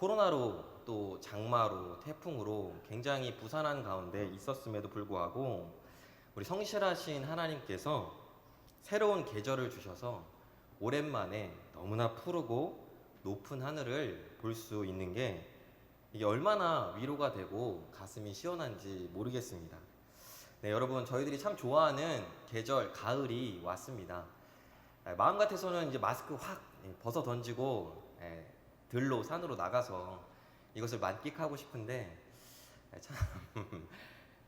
코로나로 또 장마로 태풍으로 굉장히 부산한 가운데 있었음에도 불구하고 우리 성실하신 하나님께서 새로운 계절을 주셔서 오랜만에 너무나 푸르고 높은 하늘을 볼 수 있는 게 이게 얼마나 위로가 되고 가슴이 시원한지 모르겠습니다. 네, 여러분, 저희들이 참 좋아하는 계절 가을이 왔습니다. 마음 같아서는 이제 마스크 확 벗어 던지고 들로 산으로 나가서 이것을 만끽하고 싶은데 참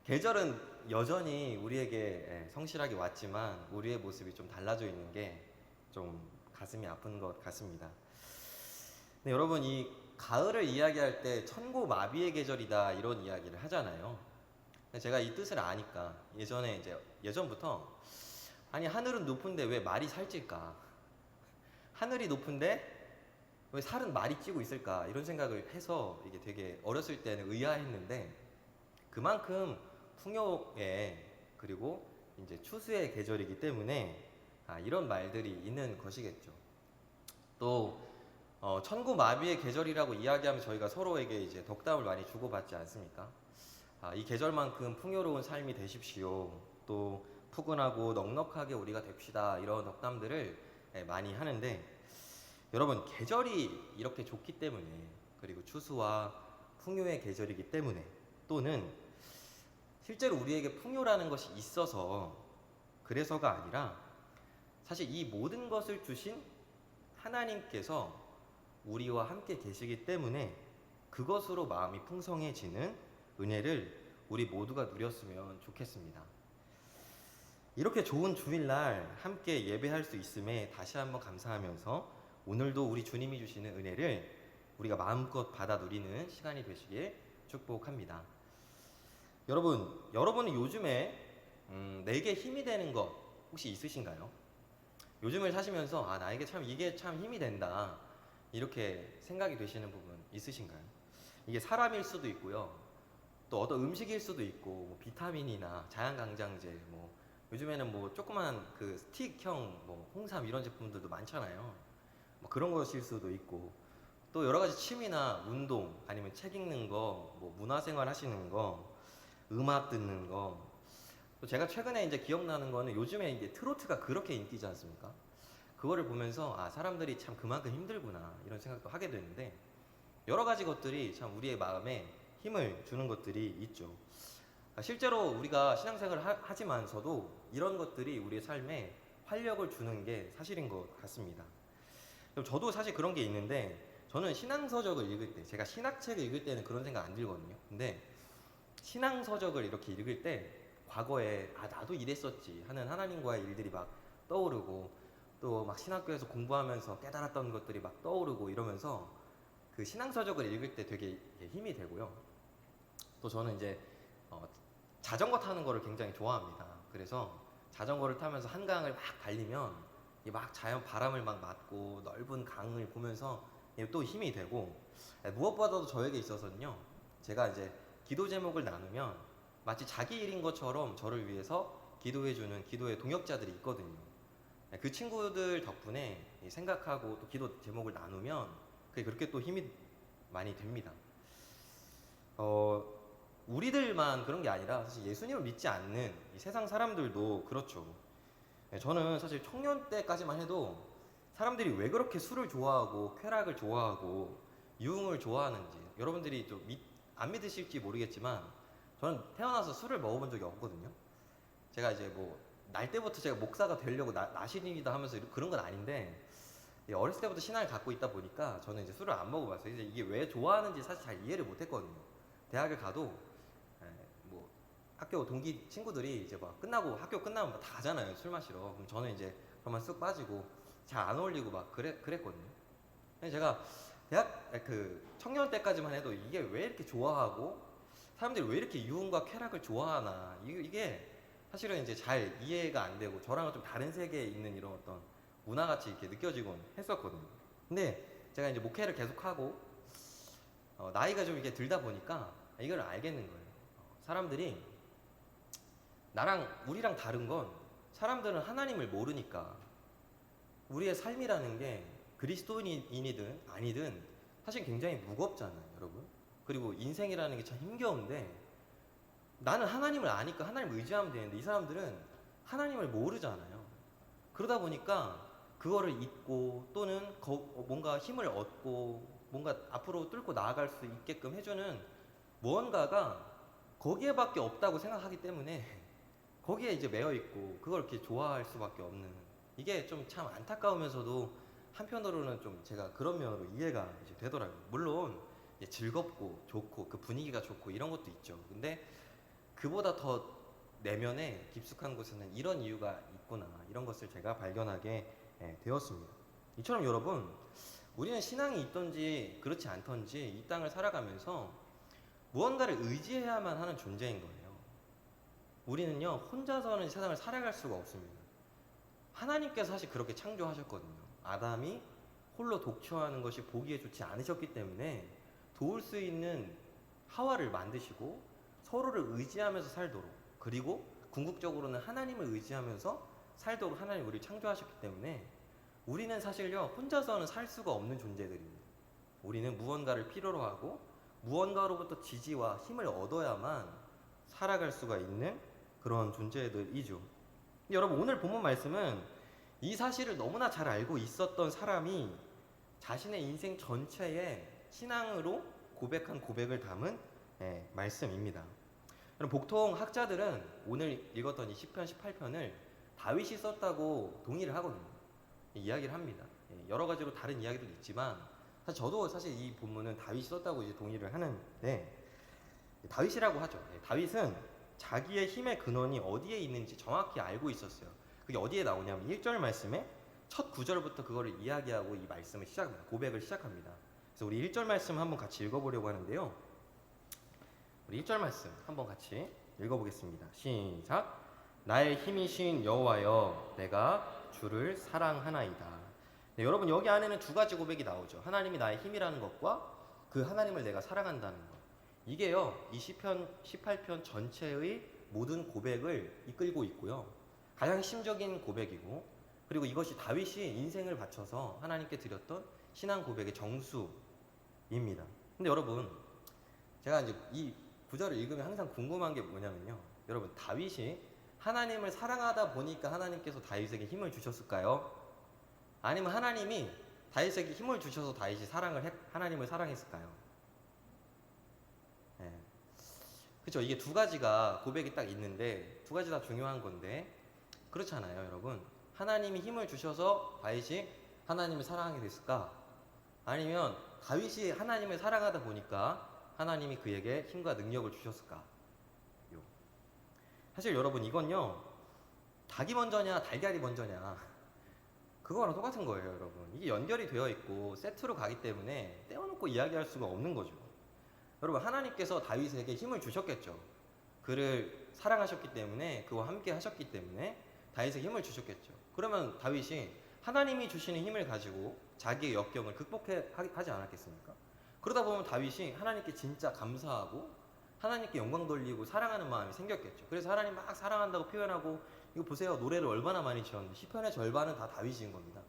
계절은 여전히 우리에게 성실하게 왔지만 우리의 모습이 좀 달라져 있는 게 좀 가슴이 아픈 것 같습니다. 네, 여러분, 이 가을을 이야기할 때 천고마비의 계절이다 이런 이야기를 하잖아요. 제가 이 뜻을 아니까 예전부터 아니 하늘은 높은데 왜 말이 살찔까? 하늘이 높은데 왜 살은 말이 찌고 있을까? 이런 생각을 해서 이게 되게 어렸을 때는 의아했는데 그만큼 풍요의 그리고 이제 추수의 계절이기 때문에 이런 말들이 있는 것이겠죠. 또 천고마비의 계절이라고 이야기하면 저희가 서로에게 이제 덕담을 많이 주고받지 않습니까? 이 계절만큼 풍요로운 삶이 되십시오. 또 푸근하고 넉넉하게 우리가 됩시다. 이런 덕담들을 많이 하는데 여러분, 계절이 이렇게 좋기 때문에 그리고 추수와 풍요의 계절이기 때문에 또는 실제로 우리에게 풍요라는 것이 있어서 그래서가 아니라 사실 이 모든 것을 주신 하나님께서 우리와 함께 계시기 때문에 그것으로 마음이 풍성해지는 은혜를 우리 모두가 누렸으면 좋겠습니다. 이렇게 좋은 주일날 함께 예배할 수 있음에 다시 한번 감사하면서 오늘도 우리 주님이 주시는 은혜를 우리가 마음껏 받아 누리는 시간이 되시길 축복합니다. 여러분은 요즘에 내게 힘이 되는 것 혹시 있으신가요? 요즘을 사시면서 나에게 참 이게 참 힘이 된다 이렇게 생각이 되시는 부분 있으신가요? 이게 사람일 수도 있고요. 또 어떤 음식일 수도 있고 뭐 비타민이나 자연강장제 뭐 요즘에는 뭐 조그만 그 스틱형 뭐 홍삼 이런 제품들도 많잖아요. 뭐 그런 것일 수도 있고 또 여러 가지 취미나 운동 아니면 책 읽는 거, 뭐 문화생활 하시는 거, 음악 듣는 거. 또 제가 최근에 이제 기억나는 거는 요즘에 이제 트로트가 그렇게 인기지 않습니까? 그거를 보면서 사람들이 참 그만큼 힘들구나 이런 생각도 하게 되는데 여러 가지 것들이 참 우리의 마음에 힘을 주는 것들이 있죠. 실제로 우리가 신앙생활을 하지만서도 이런 것들이 우리의 삶에 활력을 주는 게 사실인 것 같습니다. 저도 사실 그런 게 있는데 저는 신앙서적을 읽을 때 제가 신학책을 읽을 때는 그런 생각 안 들거든요. 근데 신앙서적을 이렇게 읽을 때 과거에 나도 이랬었지 하는 하나님과의 일들이 막 떠오르고 또 막 신학교에서 공부하면서 깨달았던 것들이 막 떠오르고 이러면서 그 신앙서적을 읽을 때 되게 힘이 되고요. 또 저는 이제 자전거 타는 거를 굉장히 좋아합니다. 그래서 자전거를 타면서 한강을 막 달리면 막 자연 바람을 막 맞고 넓은 강을 보면서 또 힘이 되고 무엇보다도 저에게 있어서는요. 제가 이제 기도 제목을 나누면 마치 자기 일인 것처럼 저를 위해서 기도해주는 기도의 동역자들이 있거든요. 그 친구들 덕분에 생각하고 또 기도 제목을 나누면 그게 그렇게 또 힘이 많이 됩니다. 우리들만 그런 게 아니라 사실 예수님을 믿지 않는 이 세상 사람들도 그렇죠. 저는 사실 청년 때까지만 해도 사람들이 왜 그렇게 술을 좋아하고 쾌락을 좋아하고 유흥을 좋아하는지 여러분들이 좀 안 믿으실지 모르겠지만 저는 태어나서 술을 먹어본 적이 없거든요. 제가 이제 뭐 날 때부터 제가 목사가 되려고 나신이다 하면서 그런 건 아닌데 어렸을 때부터 신앙을 갖고 있다 보니까 저는 이제 술을 안 먹어봤어요. 이제 이게 왜 좋아하는지 사실 잘 이해를 못했거든요. 대학을 가도 뭐 학교 동기 친구들이 이제 막 끝나고 학교 끝나면 다 가잖아요, 술 마시러. 그럼 저는 이제 그만 쑥 빠지고 잘 안 어울리고 막 그랬거든요. 근데 제가 대학 그 청년 때까지만 해도 이게 왜 이렇게 좋아하고 사람들이 왜 이렇게 유흥과 쾌락을 좋아하나 이게 사실은 이제 잘 이해가 안 되고 저랑은 좀 다른 세계에 있는 이런 어떤 문화같이 이렇게 느껴지곤 했었거든요. 근데 제가 이제 목회를 계속하고 나이가 좀 이렇게 들다 보니까 이걸 알겠는 거예요. 사람들이 우리랑 다른 건 사람들은 하나님을 모르니까 우리의 삶이라는 게 그리스도인이든 아니든 사실 굉장히 무겁잖아요, 여러분. 그리고 인생이라는 게 참 힘겨운데 나는 하나님을 아니까 하나님을 의지하면 되는데 이 사람들은 하나님을 모르잖아요. 그러다 보니까 그거를 잊고 또는 뭔가 힘을 얻고 뭔가 앞으로 뚫고 나아갈 수 있게끔 해주는 무언가가 거기에밖에 없다고 생각하기 때문에 거기에 이제 매여 있고 그걸 이렇게 좋아할 수밖에 없는, 이게 좀 참 안타까우면서도 한편으로는 좀 제가 그런 면으로 이해가 이제 되더라고요. 물론 이제 즐겁고 좋고 그 분위기가 좋고 이런 것도 있죠. 근데 그보다 더 내면에 깊숙한 곳에는 이런 이유가 있구나, 이런 것을 제가 발견하게 되었습니다. 이처럼 여러분, 우리는 신앙이 있던지 그렇지 않던지 이 땅을 살아가면서 무언가를 의지해야만 하는 존재인 거예요. 우리는요, 혼자서는 세상을 살아갈 수가 없습니다. 하나님께서 사실 그렇게 창조하셨거든요. 아담이 홀로 독처하는 것이 보기에 좋지 않으셨기 때문에 도울 수 있는 하와를 만드시고 서로를 의지하면서 살도록, 그리고 궁극적으로는 하나님을 의지하면서 살도록 하나님 우리를 창조하셨기 때문에 우리는 사실요, 혼자서는 살 수가 없는 존재들입니다. 우리는 무언가를 필요로 하고 무언가로부터 지지와 힘을 얻어야만 살아갈 수가 있는 그런 존재들이죠. 여러분, 오늘 본문 말씀은 이 사실을 너무나 잘 알고 있었던 사람이 자신의 인생 전체에 신앙으로 고백한 고백을 담은 말씀입니다. 보통 학자들은 오늘 읽었던 이 시편 18편을 다윗이 썼다고 동의를 하거든요. 이야기를 합니다. 여러 가지로 다른 이야기도 있지만 저도 사실 이 본문은 다윗이 썼다고 이제 동의를 하는데, 다윗이라고 하죠. 다윗은 자기의 힘의 근원이 어디에 있는지 정확히 알고 있었어요. 그게 어디에 나오냐면 1절 말씀에 첫 구절부터 그거를 이야기하고 이 말씀을 시작합니다. 고백을 시작합니다. 그래서 우리 1절 말씀 한번 같이 읽어보려고 하는데요. 우리 1절 말씀 한번 같이 읽어보겠습니다. 시작. 나의 힘이신 여호와여, 내가 주를 사랑하나이다. 네, 여러분, 여기 안에는 두 가지 고백이 나오죠. 하나님이 나의 힘이라는 것과 그 하나님을 내가 사랑한다는 것. 이게요, 이 시편 18편 전체의 모든 고백을 이끌고 있고요. 가장 심적인 고백이고, 그리고 이것이 다윗이 인생을 바쳐서 하나님께 드렸던 신앙 고백의 정수입니다. 근데 여러분, 제가 이제 이 구절을 읽으면 항상 궁금한 게 뭐냐면요, 여러분, 다윗이 하나님을 사랑하다 보니까 하나님께서 다윗에게 힘을 주셨을까요? 아니면 하나님이 다윗에게 힘을 주셔서 다윗이 하나님을 사랑했을까요? 네. 그렇죠. 이게 두 가지가 고백이 딱 있는데 두 가지 다 중요한 건데 그렇잖아요, 여러분. 하나님이 힘을 주셔서 다윗이 하나님을 사랑하게 됐을까? 아니면 다윗이 하나님을 사랑하다 보니까 하나님이 그에게 힘과 능력을 주셨을까? 사실 여러분, 이건요, 닭이 먼저냐 달걀이 먼저냐 그거랑 똑같은 거예요, 여러분. 이게 연결이 되어 있고 세트로 가기 때문에 떼어놓고 이야기할 수가 없는 거죠. 여러분, 하나님께서 다윗에게 힘을 주셨겠죠. 그를 사랑하셨기 때문에, 그와 함께 하셨기 때문에 다윗에게 힘을 주셨겠죠. 그러면 다윗이 하나님이 주시는 힘을 가지고 자기의 역경을 극복하지 않았겠습니까? 그러다 보면 다윗이 하나님께 진짜 감사하고 하나님께 영광 돌리고 사랑하는 마음이 생겼겠죠. 그래서 하나님 막 사랑한다고 표현하고, 이거 보세요, 노래를 얼마나 많이 지었는데 시편의 절반은 다 다윗인 겁니다.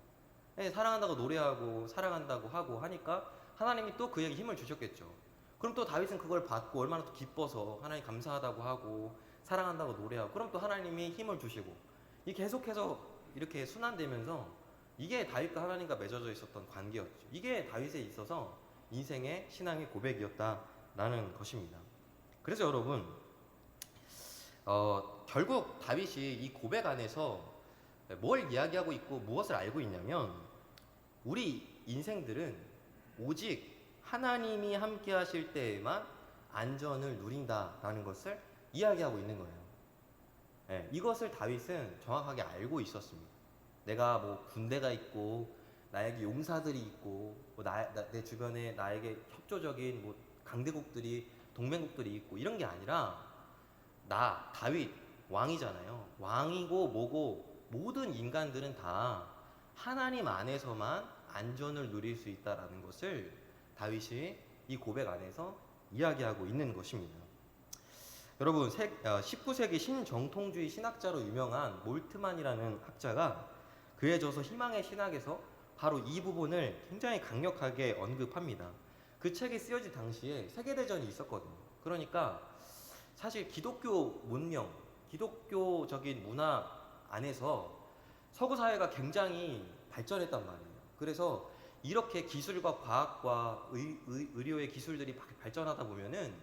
사랑한다고 노래하고 사랑한다고 하고 하니까 하나님이 또 그에게 힘을 주셨겠죠. 그럼 또 다윗은 그걸 받고 얼마나 또 기뻐서 하나님 감사하다고 하고 사랑한다고 노래하고, 그럼 또 하나님이 힘을 주시고, 이 계속해서 이렇게 순환되면서 이게 다윗과 하나님과 맺어져 있었던 관계였죠. 이게 다윗에 있어서 인생의 신앙의 고백이었다라는 것입니다. 그래서 여러분, 결국 다윗이 이 고백 안에서 뭘 이야기하고 있고 무엇을 알고 있냐면, 우리 인생들은 오직 하나님이 함께 하실 때에만 안전을 누린다라는 것을 이야기하고 있는 거예요. 이것을 다윗은 정확하게 알고 있었습니다. 내가 뭐 군대가 있고 나에게 용사들이 있고 내 주변에 나에게 협조적인 뭐 강대국들이, 동맹국들이 있고 이런 게 아니라 나 다윗 왕이잖아요. 왕이고 뭐고 모든 인간들은 다 하나님 안에서만 안전을 누릴 수 있다라는 것을 다윗이 이 고백 안에서 이야기하고 있는 것입니다. 여러분, 19세기 신정통주의 신학자로 유명한 몰트만이라는 학자가 그의 저서 희망의 신학에서 바로 이 부분을 굉장히 강력하게 언급합니다. 그 책이 쓰여진 당시에 세계대전이 있었거든요. 그러니까 사실 기독교 문명, 기독교적인 문화 안에서 서구 사회가 굉장히 발전했단 말이에요. 그래서 이렇게 기술과 과학과 의료의 기술들이 발전하다 보면은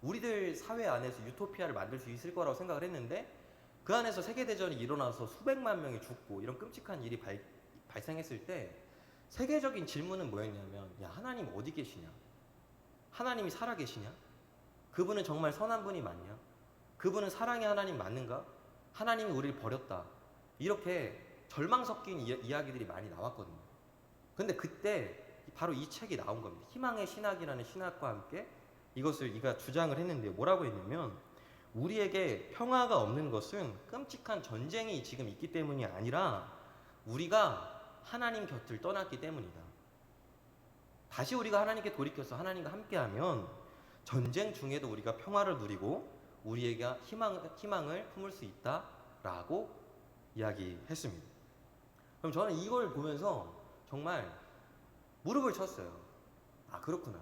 우리들 사회 안에서 유토피아를 만들 수 있을 거라고 생각을 했는데, 그 안에서 세계대전이 일어나서 수백만 명이 죽고 이런 끔찍한 일이 발생했을 때 세계적인 질문은 뭐였냐면, 야, 하나님 어디 계시냐? 하나님이 살아 계시냐? 그분은 정말 선한 분이 맞냐? 그분은 사랑의 하나님 맞는가? 하나님이 우리를 버렸다. 이렇게 절망 섞인 이야기들이 많이 나왔거든요. 근데 그때 바로 이 책이 나온 겁니다. 희망의 신학이라는 신학과 함께 이것을 이가 주장을 했는데요. 뭐라고 했냐면, 우리에게 평화가 없는 것은 끔찍한 전쟁이 지금 있기 때문이 아니라 우리가 하나님 곁을 떠났기 때문이다. 다시 우리가 하나님께 돌이켜서 하나님과 함께하면 전쟁 중에도 우리가 평화를 누리고 우리에게 희망을 품을 수 있다라고 이야기했습니다. 그럼 저는 이걸 보면서 정말 무릎을 쳤어요. 아, 그렇구나.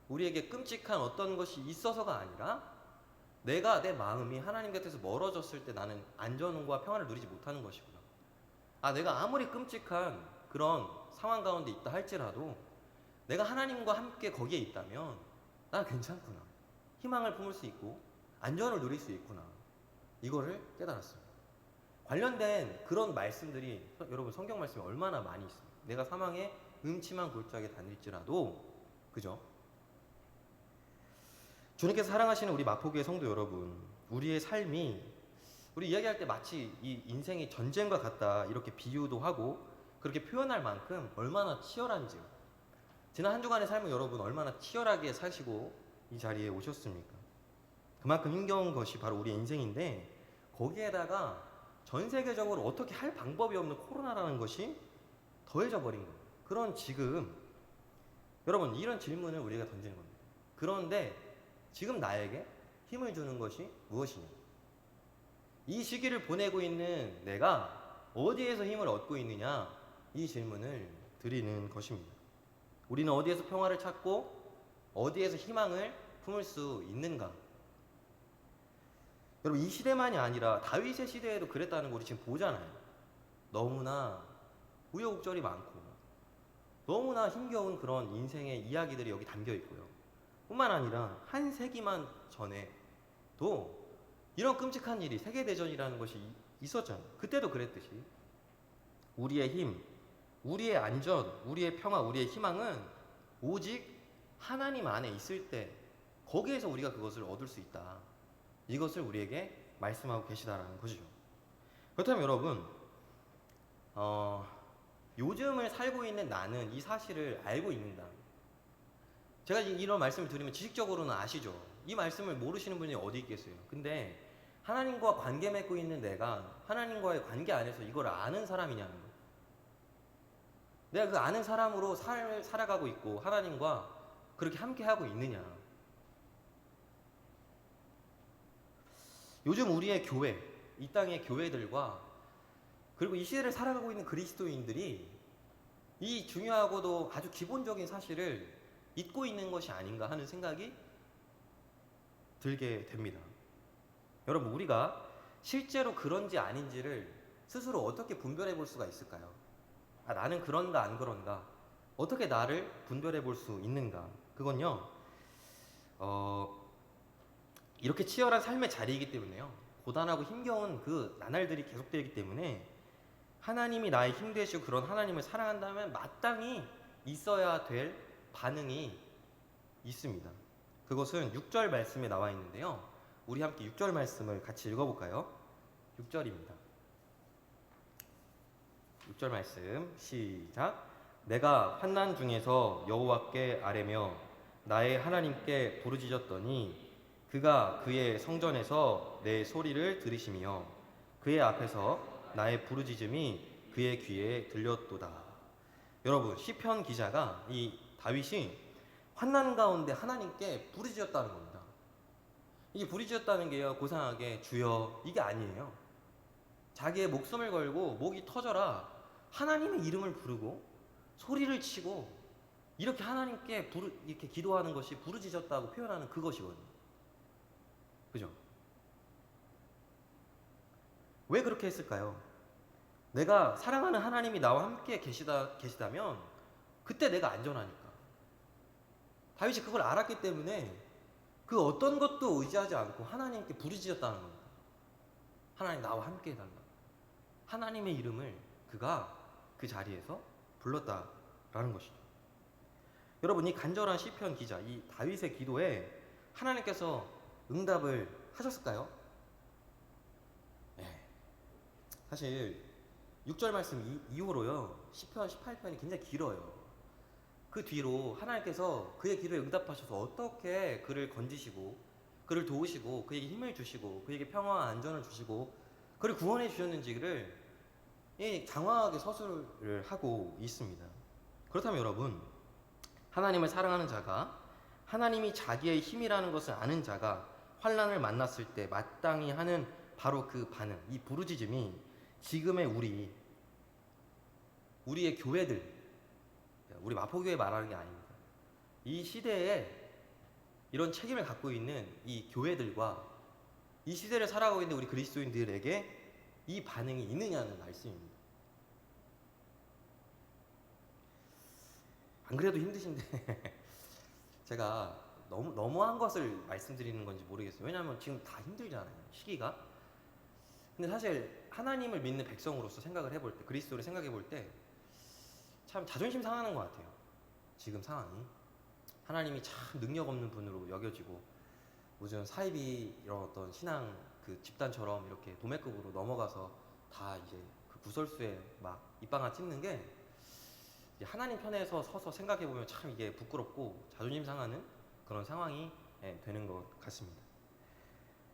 우리에게 끔찍한 어떤 것이 있어서가 아니라 내가 내 마음이 하나님 곁에서 멀어졌을 때 나는 안전과 평화를 누리지 못하는 것이구나. 아, 내가 아무리 끔찍한 그런 상황 가운데 있다 할지라도 내가 하나님과 함께 거기에 있다면 난 괜찮구나. 희망을 품을 수 있고 안전을 누릴 수 있구나. 이거를 깨달았습니다. 관련된 그런 말씀들이 여러분 성경 말씀이 얼마나 많이 있습니다. 내가 사망의 음침한 골짜기에 다닐지라도, 그죠? 주님께서 사랑하시는 우리 마포교회 성도 여러분, 우리의 삶이, 우리 이야기할 때 마치 이 인생이 전쟁과 같다 이렇게 비유도 하고 그렇게 표현할 만큼 얼마나 치열한지요. 지난 한 주간의 삶을 여러분 얼마나 치열하게 사시고 이 자리에 오셨습니까? 그만큼 힘겨운 것이 바로 우리의 인생인데, 거기에다가 전 세계적으로 어떻게 할 방법이 없는 코로나라는 것이 더해져 버린 거예요. 그런 지금 여러분, 이런 질문을 우리가 던지는 겁니다. 그런데 지금 나에게 힘을 주는 것이 무엇이냐? 이 시기를 보내고 있는 내가 어디에서 힘을 얻고 있느냐? 이 질문을 드리는 것입니다. 우리는 어디에서 평화를 찾고 어디에서 희망을 품을 수 있는가? 여러분, 이 시대만이 아니라 다윗의 시대에도 그랬다는 거 우리 지금 보잖아요. 너무나 우여곡절이 많고 너무나 힘겨운 그런 인생의 이야기들이 여기 담겨 있고요. 뿐만 아니라 한 세기만 전에도 이런 끔찍한 일이, 세계대전이라는 것이 있었잖아요. 그때도 그랬듯이 우리의 힘, 우리의 안전, 우리의 평화, 우리의 희망은 오직 하나님 안에 있을 때 거기에서 우리가 그것을 얻을 수 있다. 이것을 우리에게 말씀하고 계시다라는 것이죠. 그렇다면 여러분, 요즘을 살고 있는 나는 이 사실을 알고 있는가? 제가 이런 말씀을 드리면 지식적으로는 아시죠? 이 말씀을 모르시는 분이 어디 있겠어요? 근데 하나님과 관계 맺고 있는 내가 하나님과의 관계 안에서 이걸 아는 사람이냐는 거예요. 내가 그 아는 사람으로 삶을 살아가고 있고 하나님과 그렇게 함께하고 있느냐? 요즘 우리의 교회, 이 땅의 교회들과 그리고 이 시대를 살아가고 있는 그리스도인들이 이 중요하고도 아주 기본적인 사실을 잊고 있는 것이 아닌가 하는 생각이 들게 됩니다. 여러분, 우리가 실제로 그런지 아닌지를 스스로 어떻게 분별해 볼 수가 있을까요? 아, 나는 그런가 안 그런가? 어떻게 나를 분별해 볼 수 있는가? 그건요, 이렇게 치열한 삶의 자리이기 때문에요. 고단하고 힘겨운 그 나날들이 계속되기 때문에 하나님이 나의 힘 되시고 그런 하나님을 사랑한다면 마땅히 있어야 될 반응이 있습니다. 그것은 6절 말씀에 나와 있는데요. 우리 함께 6절 말씀을 같이 읽어볼까요? 6절입니다. 6절 말씀 시작. 내가 환난 중에서 여호와께 아뢰며 나의 하나님께 부르짖었더니 그가 그의 성전에서 내 소리를 들으시며 그의 앞에서 나의 부르짖음이 그의 귀에 들렸도다. 여러분, 시편 기자가 이 다윗이 환난 가운데 하나님께 부르짖었다는 겁니다. 이게 부르짖었다는 게요, 고상하게 주여 이게 아니에요. 자기의 목숨을 걸고 목이 터져라 하나님의 이름을 부르고 소리를 치고 이렇게 하나님께 이렇게 기도하는 것이 부르짖었다고 표현하는 그것이거든요. 그죠? 왜 그렇게 했을까요? 내가 사랑하는 하나님이 나와 함께 계시다면 그때 내가 안전하니까. 다윗이 그걸 알았기 때문에 그 어떤 것도 의지하지 않고 하나님께 부르짖었다는 겁니다. 하나님 나와 함께 해달라. 하나님의 이름을 그가 그 자리에서 불렀다라는 것이죠. 여러분, 이 간절한 시편 기자, 이 다윗의 기도에 하나님께서 응답을 하셨을까요? 네. 사실 6절 말씀 이후로요, 시편 18편이 굉장히 길어요. 그 뒤로 하나님께서 그의 기도에 응답하셔서 어떻게 그를 건지시고 그를 도우시고 그에게 힘을 주시고 그에게 평화와 안전을 주시고 그를 구원해 주셨는지를 장황하게 서술을 하고 있습니다. 그렇다면 여러분, 하나님을 사랑하는 자가, 하나님이 자기의 힘이라는 것을 아는 자가 환난을 만났을 때 마땅히 하는 바로 그 반응, 이 부르짖음이 지금의 우리의 교회들, 우리 마포교회 말하는 게 아닙니다. 이 시대에 이런 책임을 갖고 있는 이 교회들과 이 시대를 살아가고 있는 우리 그리스도인들에게 이 반응이 있느냐는 말씀입니다. 안 그래도 힘드신데 제가 너무한 것을 말씀드리는 건지 모르겠어요. 왜냐하면 지금 다 힘들잖아요, 시기가. 근데 사실 하나님을 믿는 백성으로서 생각을 해볼 때, 그리스도를 생각해 볼 때 참 자존심 상하는 것 같아요. 지금 상황이 하나님이 참 능력 없는 분으로 여겨지고 무슨 사이비 이런 어떤 신앙 그 집단처럼 이렇게 도매급으로 넘어가서 다 이제 그 구설수에 막 입방아 찝는 게 하나님 편에서 서서 생각해 보면 참 이게 부끄럽고 자존심 상하는 그런 상황이 되는 것 같습니다.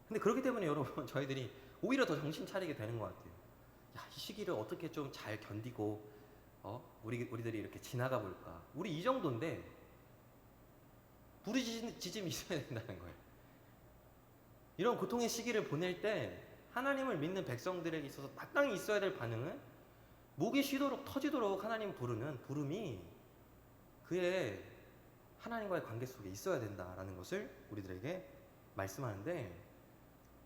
근데 그렇기 때문에 여러분, 저희들이 오히려 더 정신 차리게 되는 것 같아요. 야, 이 시기를 어떻게 좀 잘 견디고 우리들이 이렇게 지나가 볼까? 우리 이 정도인데 부르짖음이 있어야 된다는 거예요. 이런 고통의 시기를 보낼 때 하나님을 믿는 백성들에게 있어서 마땅히 있어야 될 반응은 목이 쉬도록 터지도록 하나님 부르는 부름이 그의 하나님과의 관계 속에 있어야 된다라는 것을 우리들에게 말씀하는데,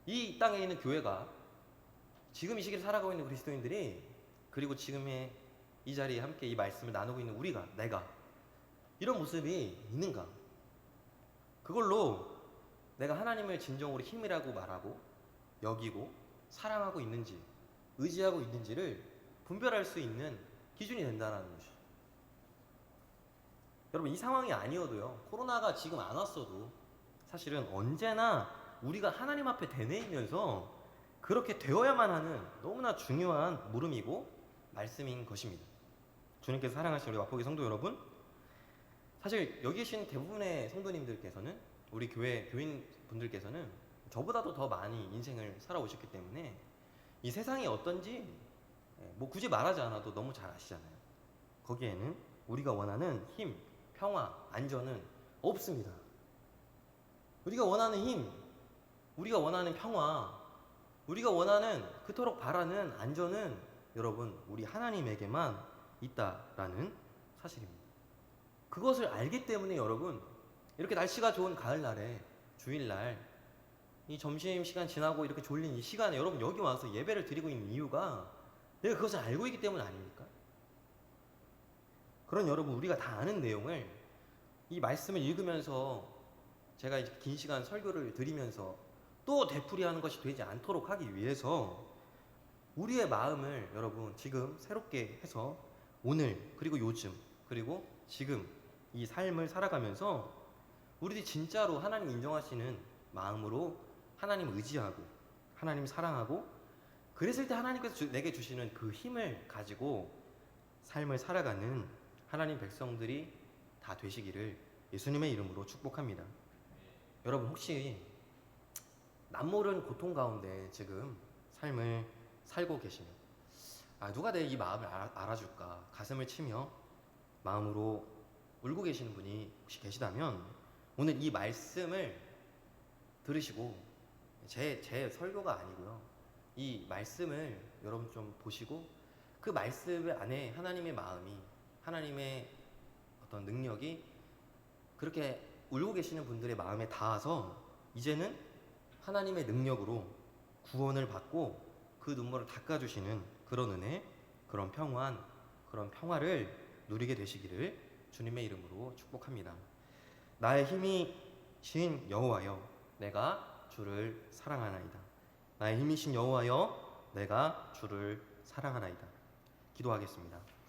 이 땅에 있는 교회가 지금 이 시기를 살아가고 있는 그리스도인들이, 그리고 지금의 이 자리에 함께 이 말씀을 나누고 있는 내가 이런 모습이 있는가? 그걸로 내가 하나님을 진정으로 힘이라고 말하고 여기고 사랑하고 있는지, 의지하고 있는지를 분별할 수 있는 기준이 된다는 것이죠. 여러분, 이 상황이 아니어도요, 코로나가 지금 안 왔어도 사실은 언제나 우리가 하나님 앞에 대내이면서 그렇게 되어야만 하는 너무나 중요한 물음이고 말씀인 것입니다. 주님께서 사랑하시는 우리 마포교회 성도 여러분, 사실 여기 계신 대부분의 성도님들께서는, 우리 교인 분들께서는 저보다도 더 많이 인생을 살아오셨기 때문에 이 세상이 어떤지 뭐 굳이 말하지 않아도 너무 잘 아시잖아요. 거기에는 우리가 원하는 힘, 평화, 안전은 없습니다. 우리가 원하는 힘, 우리가 원하는 평화, 우리가 원하는 그토록 바라는 안전은 여러분, 우리 하나님에게만 있다라는 사실입니다. 그것을 알기 때문에 여러분, 이렇게 날씨가 좋은 가을날에, 주일날 이 점심시간 지나고 이렇게 졸린 이 시간에 여러분 여기 와서 예배를 드리고 있는 이유가 내가 그것을 알고 있기 때문 아닙니까? 그런 여러분, 우리가 다 아는 내용을 이 말씀을 읽으면서 제가 이제 긴 시간 설교를 드리면서 또 되풀이하는 것이 되지 않도록 하기 위해서 우리의 마음을 여러분 지금 새롭게 해서 오늘, 그리고 요즘, 그리고 지금 이 삶을 살아가면서 우리들이 진짜로 하나님 인정하시는 마음으로 하나님 의지하고 하나님 사랑하고, 그랬을 때 하나님께서 내게 주시는 그 힘을 가지고 삶을 살아가는 하나님 백성들이 다 되시기를 예수님의 이름으로 축복합니다. 여러분, 혹시 남모른 고통 가운데 지금 삶을 살고 계시면, 누가 내 이 마음을 알아줄까 가슴을 치며 마음으로 울고 계시는 분이 혹시 계시다면 오늘 이 말씀을 들으시고, 제 설교가 아니고요, 이 말씀을 여러분 좀 보시고 그 말씀 안에 하나님의 마음이, 하나님의 어떤 능력이 그렇게 울고 계시는 분들의 마음에 닿아서 이제는 하나님의 능력으로 구원을 받고 그 눈물을 닦아주시는 그런 은혜, 그런 평안, 그런 평화를 누리게 되시기를 주님의 이름으로 축복합니다. 나의 힘이신 여호와여, 내가 주를 사랑하나이다. 나의 힘이신 여호와여, 내가 주를 사랑하나이다. 기도하겠습니다.